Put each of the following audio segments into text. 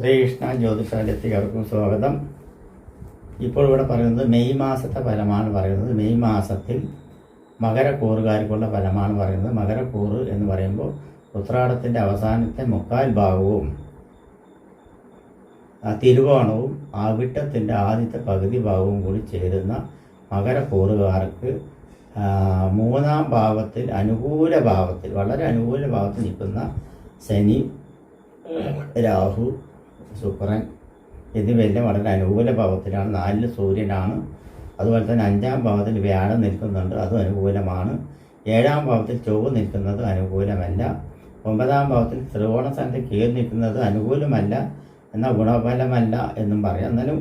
ശ്രീകൃഷ്ണ ജ്യോതിഷാലയത്തിലേക്ക് അവർക്കും സ്വാഗതം. ഇപ്പോൾ ഇവിടെ പറയുന്നത് മെയ് മാസത്തെ ഫലമാണ് പറയുന്നത്. മെയ് മാസത്തിൽ മകരക്കൂറുകാർക്കുള്ള ഫലമാണ് പറയുന്നത്. മകരക്കൂറ് എന്ന് പറയുമ്പോൾ ഉത്രാടത്തിൻ്റെ അവസാനത്തെ മുക്കാൽ ഭാഗവും തിരുവോണവും അവിട്ടത്തിൻ്റെ ആദ്യത്തെ പകുതി ഭാഗവും കൂടി ചേരുന്ന മകരക്കൂറുകാർക്ക് മൂന്നാം ഭാവത്തിൽ അനുകൂല ഭാവത്തിൽ വളരെ അനുകൂല ഭാവത്തിൽ നിൽക്കുന്ന ശനി, രാഹു, ശുക്രൻ എന്നിവയെല്ലാം വളരെ അനുകൂല ഭാവത്തിലാണ്. 4 സൂര്യനാണ്. അതുപോലെ തന്നെ 5-ാം ഭാവത്തിൽ വ്യാഴം നിൽക്കുന്നുണ്ട്, അതും അനുകൂലമാണ്. 7-ാം ഭാവത്തിൽ ചൊവ്വ നിൽക്കുന്നത് അനുകൂലമല്ല. 9-ാം ഭാവത്തിൽ ത്രികോണസ്ഥാനത്ത് കേതു നിൽക്കുന്നത് അനുകൂലമല്ല, എന്നാൽ ഗുണഫലമല്ല എന്നും പറയാം. എന്നാലും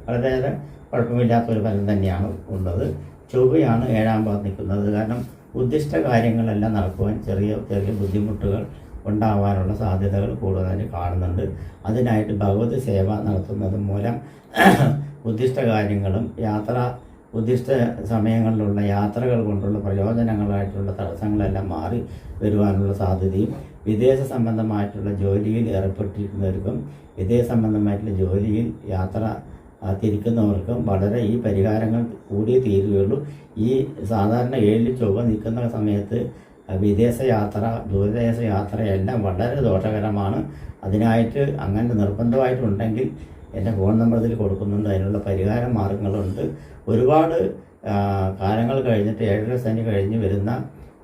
വളരെയേറെ കുഴപ്പമില്ലാത്തൊരു ഫലം തന്നെയാണ് ഉള്ളത്. ചൊവ്വയാണ് 7-ാം ഭാവത്ത് നിൽക്കുന്നത്. കാരണം ഉദ്ദിഷ്ട കാര്യങ്ങളെല്ലാം നടക്കുവാൻ ചെറിയ ചെറിയ ബുദ്ധിമുട്ടുകൾ ഉണ്ടാവാനുള്ള സാധ്യതകൾ കൂടുതലായിട്ട് കാണുന്നുണ്ട്. അതിനായിട്ട് ഭഗവത് സേവ നടത്തുന്നത് മൂലം ഉദ്ദിഷ്ട കാര്യങ്ങളും ഉദ്ദിഷ്ട സമയങ്ങളിലുള്ള യാത്രകൾ കൊണ്ടുള്ള പ്രയോജനങ്ങളായിട്ടുള്ള തടസ്സങ്ങളെല്ലാം മാറി വരുവാനുള്ള സാധ്യതയും വിദേശ സംബന്ധമായിട്ടുള്ള ജോലിയിൽ ഏർപ്പെട്ടിരിക്കുന്നവർക്കും വിദേശ സംബന്ധമായിട്ടുള്ള ജോലിയിൽ യാത്ര തിരിക്കുന്നവർക്കും വളരെ ഈ പരിഹാരങ്ങൾ കൂടിയേ തീരുകയുള്ളൂ. ഈ സാധാരണ 7 ചൊവ്വ നിൽക്കുന്ന സമയത്ത് വിദേശ യാത്ര, ദൂരദേശ യാത്രയെല്ലാം വളരെ ദോഷകരമാണ്. അതിനായിട്ട് അങ്ങനെ നിർബന്ധമായിട്ടുണ്ടെങ്കിൽ എൻ്റെ ഫോൺ നമ്പർ ഇതിൽ കൊടുക്കുന്നുണ്ട്. അതിനുള്ള പരിഹാര മാർഗങ്ങളുണ്ട്. ഒരുപാട് കാലങ്ങൾ കഴിഞ്ഞിട്ട് 7 ശനി കഴിഞ്ഞ് വരുന്ന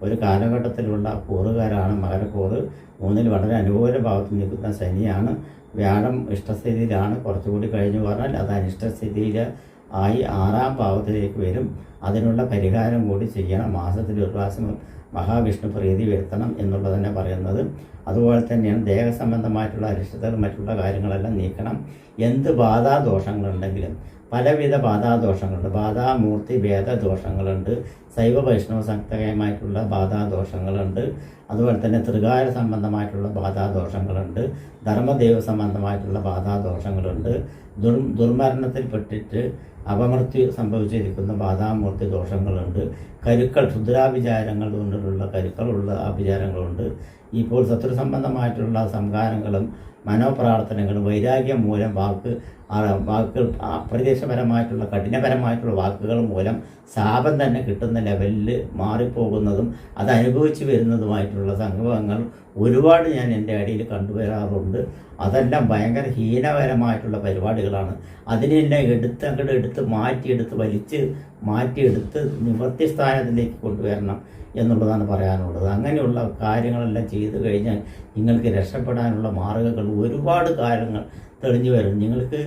ഒരു കാലഘട്ടത്തിലുള്ള കൂറുകാരാണ് മകരക്കൂറ്. 3-ൽ വളരെ അനുകൂല ഭാവത്തിൽ നിൽക്കുന്ന ശനിയാണ്. വ്യാഴം ഇഷ്ടസ്ഥിതിയിലാണ്. കുറച്ചുകൂടി കഴിഞ്ഞ് പറഞ്ഞാൽ അത് അനിഷ്ടസ്ഥിതിയിൽ ആയി 6-ാം ഭാവത്തിലേക്ക് വരും. അതിനുള്ള പരിഹാരം കൂടി ചെയ്യണം. മാസത്തിൽ ഒരു പ്രാവശ്യം മഹാവിഷ്ണു പ്രീതി വരുത്തണം എന്നുള്ളത് തന്നെ പറയുന്നത്. അതുപോലെ തന്നെയാണ് ദേഹസംബന്ധമായിട്ടുള്ള അരിഷ്ടതകൾ മറ്റുള്ള കാര്യങ്ങളെല്ലാം നീക്കണം. എന്ത് ബാധാദോഷങ്ങളുണ്ടെങ്കിലും പലവിധ ബാധാദോഷങ്ങളുണ്ട്. ബാധാമൂർത്തി ഭേദദോഷങ്ങളുണ്ട്, ശൈവ വൈഷ്ണവ സംയുക്തമായിട്ടുള്ള ബാധാദോഷങ്ങളുണ്ട്. അതുപോലെ തന്നെ ത്രികാല സംബന്ധമായിട്ടുള്ള ബാധാദോഷങ്ങളുണ്ട്, ധർമ്മദേവ സംബന്ധമായിട്ടുള്ള ബാധാദോഷങ്ങളുണ്ട്. ദുർമരണത്തിൽപ്പെട്ടിട്ട് അപമൃത്യു സംഭവിച്ചിരിക്കുന്ന ബാധാമൂർത്തി ദോഷങ്ങളുണ്ട്. കരുക്കൾ, ക്ഷുദ്രാഭിചാരങ്ങൾ കൊണ്ടുള്ള കരുക്കളുള്ള ആഭിചാരങ്ങളുണ്ട്. ഇപ്പോൾ ശത്രു സംബന്ധമായിട്ടുള്ള സംഹാരങ്ങളും മനോപ്രാർത്ഥനകളും വൈരാഗ്യം മൂലം വാക്കുകൾ അപ്രത്യക്ഷപരമായിട്ടുള്ള കഠിനപരമായിട്ടുള്ള വാക്കുകൾ മൂലം ശാപം തന്നെ കിട്ടുന്ന ലെവലിൽ മാറിപ്പോകുന്നതും അത് അനുഭവിച്ചു വരുന്നതുമായിട്ടുള്ള സംഭവങ്ങൾ ഒരുപാട് ഞാൻ എൻ്റെ അടിയിൽ കണ്ടുവരാറുണ്ട്. അതെല്ലാം ഭയങ്കര ഹീനപരമായിട്ടുള്ള പരിപാടികളാണ്. അതിനെല്ലാം എടുത്ത് മാറ്റിയെടുത്ത് നിവൃത്തി സ്ഥാനത്തിലേക്ക് കൊണ്ടുവരണം എന്നുള്ളതാണ് പറയാനുള്ളത്. അങ്ങനെയുള്ള കാര്യങ്ങളെല്ലാം ചെയ്തു കഴിഞ്ഞാൽ നിങ്ങൾക്ക് രക്ഷപ്പെടാനുള്ള മാർഗ്ഗങ്ങൾ ഒരുപാട് കാര്യങ്ങൾ തെളിഞ്ഞു വരും. നിങ്ങൾക്ക്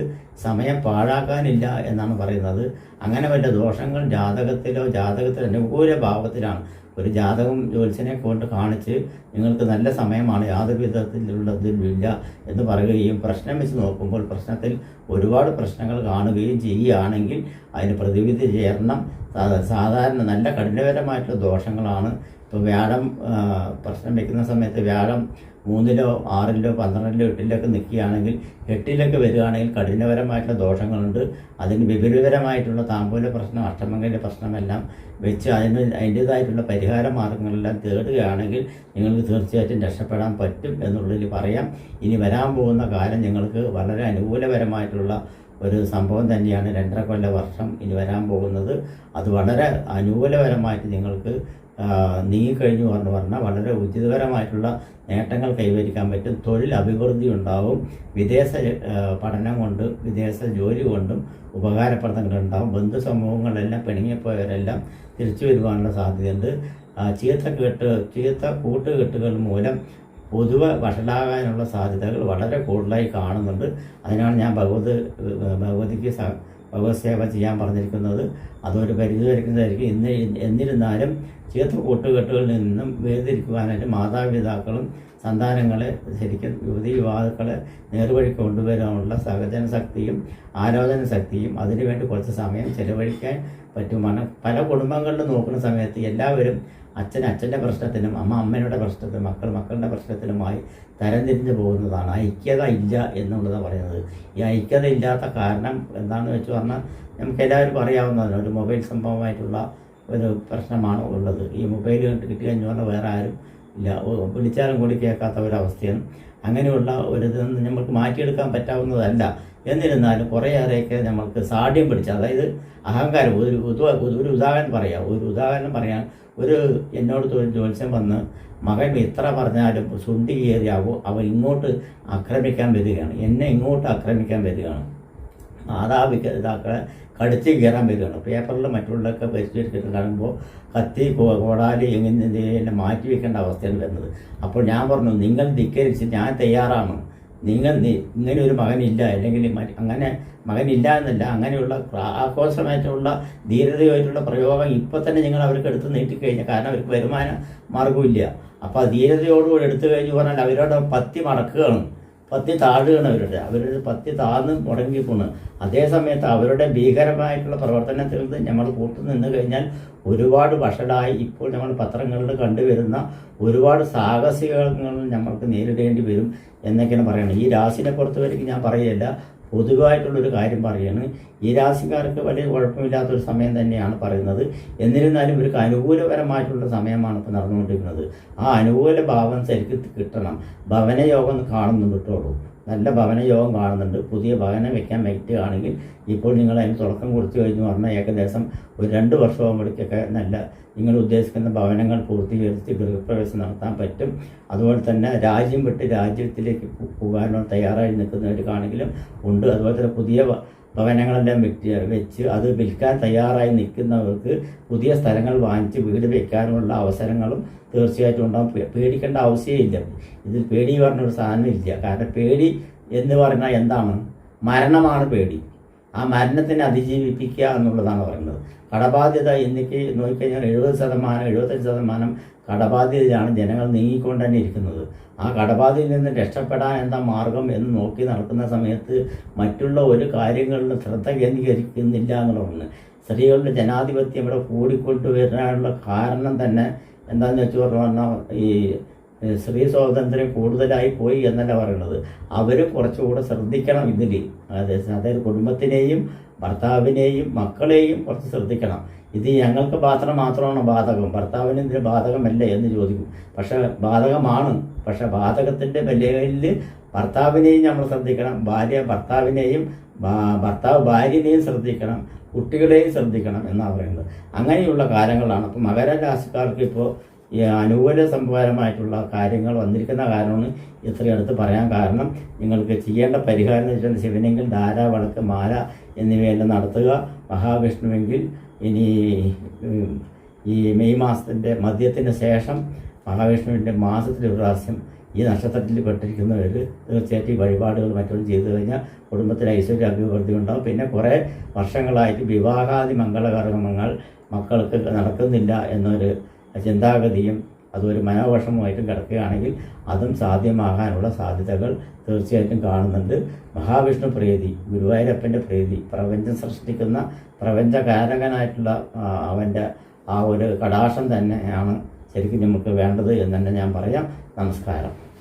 സമയം പാഴാക്കാനില്ല എന്നാണ് പറയുന്നത്. അങ്ങനെ വല്ല ദോഷങ്ങൾ ജാതകത്തിൽ അനുകൂല ഭാവത്തിലാണ് ഒരു ജാതകം ജ്യോത്സ്യനെ കൊണ്ട് കാണിച്ച് നിങ്ങൾക്ക് നല്ല സമയമാണ്, യാതൊരു വിധത്തിലുള്ളതില്ല എന്ന് പറയുകയും പ്രശ്നം വെച്ച് നോക്കുമ്പോൾ പ്രശ്നത്തിൽ ഒരുപാട് പ്രശ്നങ്ങൾ കാണുകയും ചെയ്യുകയാണെങ്കിൽ അതിന് പ്രതിവിധി ചേരണം. സാധാരണ നല്ല കഠിനപരമായിട്ടുള്ള ദോഷങ്ങളാണ്. ഇപ്പോൾ വ്യാഴം പ്രശ്നം വയ്ക്കുന്ന സമയത്ത് വ്യാഴം 3-ലോ 6-ലോ 12-ലോ 8-ലൊക്കെ നിൽക്കുകയാണെങ്കിൽ 8-ലൊക്കെ വരികയാണെങ്കിൽ കഠിനപരമായിട്ടുള്ള ദോഷങ്ങളുണ്ട്. അതിന് വിപുലപരമായിട്ടുള്ള താമ്പൂല പ്രശ്നം, അഷ്ടമംഗല പ്രശ്നമെല്ലാം വെച്ച് അതിൻ്റേതായിട്ടുള്ള പരിഹാര മാർഗങ്ങളെല്ലാം തേടുകയാണെങ്കിൽ നിങ്ങൾക്ക് തീർച്ചയായിട്ടും രക്ഷപ്പെടാൻ പറ്റും എന്നുള്ളതിൽ പറയാം. ഇനി വരാൻ പോകുന്ന കാലം നിങ്ങൾക്ക് വളരെ അനുകൂലപരമായിട്ടുള്ള ഒരു സംഭവം തന്നെയാണ്. 2.5 കൊല്ല വർഷം ഇനി വരാൻ പോകുന്നത്. അത് വളരെ അനുകൂലപരമായിട്ട് നിങ്ങൾക്ക് നീങ്ങിക്കഴിഞ്ഞു പറഞ്ഞാൽ വളരെ ഉചിതപരമായിട്ടുള്ള നേട്ടങ്ങൾ കൈവരിക്കാൻ പറ്റും. തൊഴിൽ അഭിവൃദ്ധി ഉണ്ടാവും. വിദേശ പഠനം കൊണ്ട് വിദേശ ജോലി കൊണ്ടും ഉപകാരപ്രദങ്ങളുണ്ടാവും. ബന്ധു സമൂഹങ്ങളെല്ലാം പിണങ്ങിപ്പോയവരെല്ലാം തിരിച്ചു വരുവാനുള്ള സാധ്യതയുണ്ട്. ചീത്ത കൂട്ടുകെട്ടുകൾ മൂലം പൊതുവെ വഷളാകാനുള്ള സാധ്യതകൾ വളരെ കൂടുതലായി കാണുന്നുണ്ട്. അതിനാണ് ഞാൻ ഭഗവതിക്ക് ഭഗവത് സേവ ചെയ്യാൻ പറഞ്ഞിരിക്കുന്നത്. അതൊരു പരിധി വരയ്ക്കുന്നതായിരിക്കും. എന്നിരുന്നാലും ചീത്ത കൂട്ടുകെട്ടുകളിൽ നിന്നും വേർതിരിക്കുവാനായിട്ട് മാതാപിതാക്കളും സന്താനങ്ങളെ ശരിക്കും യുവാക്കളെ നേർവഴി കൊണ്ടുവരാനുള്ള സഹജന ശക്തിയും ആലോചന ശക്തിയും അതിനുവേണ്ടി കുറച്ച് സമയം ചെലവഴിക്കാൻ പറ്റുമാണ്. പല കുടുംബങ്ങളിലും നോക്കുന്ന സമയത്ത് എല്ലാവരും അച്ഛൻ്റെ പ്രശ്നത്തിനും അമ്മയുടെ പ്രശ്നത്തിനും മക്കളുടെ പ്രശ്നത്തിനുമായി തരംതിരിഞ്ഞു പോകുന്നതാണ്. ഐക്യത ഇല്ല എന്നുള്ളതാണ് പറയുന്നത്. ഈ ഐക്യത ഇല്ലാത്ത കാരണം എന്താണെന്ന് വെച്ച് പറഞ്ഞാൽ നമുക്കെല്ലാവരും അറിയാവുന്നതാണ്. ഒരു മൊബൈൽ സംഭവമായിട്ടുള്ള ഒരു പ്രശ്നമാണ് ഉള്ളത്. ഈ മൊബൈൽ കിട്ടി കഴിഞ്ഞാൽ വേറെ ആരും ഇല്ല, വിളിച്ചാലും കൂടി കേൾക്കാത്ത ഒരവസ്ഥയാണ്. അങ്ങനെയുള്ള ഒരു ഇതൊന്നും നമുക്ക് മാറ്റിയെടുക്കാൻ പറ്റാവുന്നതല്ല. എന്നിരുന്നാലും കുറേയേറെയൊക്കെ നമ്മൾക്ക് സാഠ്യം പിടിച്ച, അതായത് അഹങ്കാരം. ഒരു ഉദാഹരണം പറയാം. എന്നോട് ജ്യോത്സ്യം വന്ന് മകൻ എത്ര പറഞ്ഞാലും ശുണ്ഠി കയറിയാവോ അവൻ ഇങ്ങോട്ട് ആക്രമിക്കാൻ വരികയാണ്, എന്നെ ഇങ്ങോട്ട് ആക്രമിക്കാൻ വരികയാണ്, മാതാപിതാക്കളെ കടിച്ച് കയറാൻ വരികയാണ്. പേപ്പറിൽ മറ്റുള്ളതൊക്കെ പരിശോധിച്ചിട്ട് കാണുമ്പോൾ കത്തി കോടാലി എങ്ങനെ മാറ്റി വെക്കേണ്ട അവസ്ഥയാണ് വരുന്നത്. അപ്പോൾ ഞാൻ പറഞ്ഞു, നിങ്ങൾ ധിക്കരിച്ച് ഞാൻ തയ്യാറാണ്. ഇങ്ങനെ ഒരു മകനില്ല, അല്ലെങ്കിൽ അങ്ങനെ മകനില്ല എന്നല്ല, അങ്ങനെയുള്ള ആഘോഷമായിട്ടുള്ള ധീരതയായിട്ടുള്ള പ്രയോഗം ഇപ്പം തന്നെ നിങ്ങൾ അവർക്ക് എടുത്ത് നീട്ടിക്കഴിഞ്ഞാൽ, കാരണം അവർക്ക് വരുമാന മാർഗമില്ല. അപ്പോൾ ആ ധീരതയോടുകൂടി എടുത്തു കഴിഞ്ഞ് പറഞ്ഞാൽ അവരുടെ പത്തി മടക്കുകയാണ്, പത്തി താഴുകയാണ്. അവരുടെ പത്തി താഴ്ന്ന് മുടങ്ങിപ്പോണ്. അതേ സമയത്ത് അവരുടെ ഭീകരമായിട്ടുള്ള പ്രവർത്തനത്തിൽ നിന്ന് നമ്മൾ കൂട്ടു നിന്ന് കഴിഞ്ഞാൽ ഒരുപാട് വഷളായി ഇപ്പോൾ നമ്മൾ പത്രങ്ങളിൽ കണ്ടുവരുന്ന ഒരുപാട് സാഹസികങ്ങൾ നമ്മൾക്ക് നേരിടേണ്ടി വരും എന്നൊക്കെയാണ് പറയുന്നത്. ഈ രാശിനെ പുറത്തുവരയ്ക്ക് ഞാൻ പറയുകയല്ല, പൊതുവായിട്ടുള്ളൊരു കാര്യം പറയുകയാണ്. ഈ രാശിക്കാർക്ക് വലിയ കുഴപ്പമില്ലാത്തൊരു സമയം തന്നെയാണ് പറയുന്നത്. എന്നിരുന്നാലും ഇവർക്ക് അനുകൂലപരമായിട്ടുള്ള സമയമാണ് ഇപ്പോൾ നടന്നുകൊണ്ടിരിക്കുന്നത്. ആ അനുകൂല ഭാവം ശരിക്കും കിട്ടണം. ഭവനയോഗം കാണുന്നുണ്ട് കേട്ടോളൂ, നല്ല ഭവനയോഗം കാണുന്നുണ്ട്. പുതിയ ഭവനം വെക്കാൻ പറ്റുകയാണെങ്കിൽ ഇപ്പോൾ നിങ്ങൾ അതിന് തുടക്കം കൊടുത്തു കഴിഞ്ഞു പറഞ്ഞാൽ ഏകദേശം ഒരു 2 വർഷമാകുമ്പോഴേക്കൊക്കെ നല്ല നിങ്ങൾ ഉദ്ദേശിക്കുന്ന ഭവനങ്ങൾ പൂർത്തീകരിച്ച് ഗൃഹപ്രവേശം നടത്താൻ പറ്റും. അതുപോലെ തന്നെ രാജ്യം വിട്ട് രാജ്യത്തിലേക്ക് പോകാനോ തയ്യാറായി നിൽക്കുന്നവർക്കാണെങ്കിലും ഉണ്ട്. അതുപോലെ തന്നെ പുതിയ ഭവനങ്ങളെല്ലാം വെച്ച് അത് വിൽക്കാൻ തയ്യാറായി നിൽക്കുന്നവർക്ക് പുതിയ സ്ഥലങ്ങൾ വാങ്ങിച്ച് വീട് വെക്കാനുള്ള അവസരങ്ങളും തീർച്ചയായിട്ടും ഉണ്ടാകും. പേടിക്കേണ്ട ആവശ്യമില്ല. ഇതിൽ പേടി പറഞ്ഞൊരു സാധനമില്ല. കാരണം പേടി എന്ന് പറഞ്ഞാൽ എന്താണ്? മരണമാണ് പേടി. ആ മരണത്തിനെ അതിജീവിപ്പിക്കുക എന്നുള്ളതാണ് പറയുന്നത്. കടബാധ്യത ഇന്നേക്ക് നോക്കിക്കഴിഞ്ഞാൽ 75% കടബാധ്യതയാണ് ജനങ്ങൾ നീങ്ങിക്കൊണ്ട് തന്നെ ഇരിക്കുന്നത്. ആ കടബാധ്യതയിൽ നിന്ന് രക്ഷപ്പെടാൻ എന്താ മാർഗം എന്ന് നോക്കി നടക്കുന്ന സമയത്ത് മറ്റുള്ള ഒരു കാര്യങ്ങളിലും ശ്രദ്ധ കേന്ദ്രീകരിക്കുന്നില്ല എന്നുള്ളതാണ്. സ്ത്രീകളുടെ ജനാധിപത്യം ഇവിടെ കൂടിക്കൊണ്ടുവരാനുള്ള കാരണം തന്നെ എന്താണെന്ന് വെച്ച് പറഞ്ഞാൽ ഈ സ്ത്രീ സ്വാതന്ത്ര്യം കൂടുതലായി പോയി എന്നല്ല പറയുന്നത്. അവർ കുറച്ചുകൂടെ ശ്രദ്ധിക്കണം ഇതിൽ. അതായത് കുടുംബത്തിനെയും ഭർത്താവിനെയും മക്കളെയും കുറച്ച് ശ്രദ്ധിക്കണം. ഇത് ഞങ്ങൾക്ക് മാത്രമാണ് ബാധകം, ഭർത്താവിന് ഇതിന് ബാധകമല്ലേ എന്ന് ചോദിക്കും. പക്ഷെ ബാധകമാണ്. പക്ഷെ ബാധകത്തിൻ്റെ വിലയിൽ ഭർത്താവിനെയും നമ്മൾ ശ്രദ്ധിക്കണം, ഭർത്താവിനെയും ഭർത്താവ് ഭാര്യനെയും ശ്രദ്ധിക്കണം, കുട്ടികളെയും ശ്രദ്ധിക്കണം എന്നാണ് പറയുന്നത്. അങ്ങനെയുള്ള കാര്യങ്ങളാണ്. അപ്പോൾ മകരരാശിക്കാർക്ക് ഇപ്പോൾ ഈ അനുകൂല സംഭവപരമായിട്ടുള്ള കാര്യങ്ങൾ വന്നിരിക്കുന്ന കാരണമാണ് ഇത്രയടുത്ത് പറയാൻ കാരണം. നിങ്ങൾക്ക് ചെയ്യേണ്ട പരിഹാരം എന്ന് വെച്ചാൽ ശിവനെങ്കിൽ ധാര, വിളക്ക്, മാല എന്നിവയെല്ലാം നടത്തുക. മഹാവിഷ്ണുവെങ്കിൽ ഇനി ഈ മെയ് മാസത്തിൻ്റെ മധ്യത്തിന് ശേഷം മഹാവിഷ്ണുവിൻ്റെ മാസത്തിൽ ഒരു പ്രാവശ്യം ഈ നക്ഷത്രത്തിൽ പെട്ടിരിക്കുന്നവർ തീർച്ചയായിട്ടും ഈ വഴിപാടുകൾ മറ്റും ചെയ്തു കഴിഞ്ഞാൽ കുടുംബത്തിൽ ഐശ്വര്യ അഭിവൃദ്ധി ഉണ്ടാകും. പിന്നെ കുറേ വർഷങ്ങളായിട്ട് വിവാഹാദി മംഗളകർമ്മങ്ങൾ മക്കൾക്ക് നടക്കുന്നില്ല എന്നൊരു ചിന്താഗതിയും അതൊരു മനോവിഷമമായിട്ടും കിടക്കുകയാണെങ്കിൽ അതും സാധ്യമാകാനുള്ള സാധ്യതകൾ തീർച്ചയായിട്ടും കാണുന്നുണ്ട്. മഹാവിഷ്ണു പ്രീതി, ഗുരുവായൂരപ്പൻ്റെ പ്രീതി, പ്രപഞ്ചം സൃഷ്ടിക്കുന്ന പ്രപഞ്ചകാരകനായിട്ടുള്ള അവൻ്റെ ആ ഒരു കടാക്ഷം തന്നെയാണ് ശരിക്കും നമുക്ക് വേണ്ടത് എന്ന് തന്നെ ഞാൻ പറയാം. നമസ്കാരം.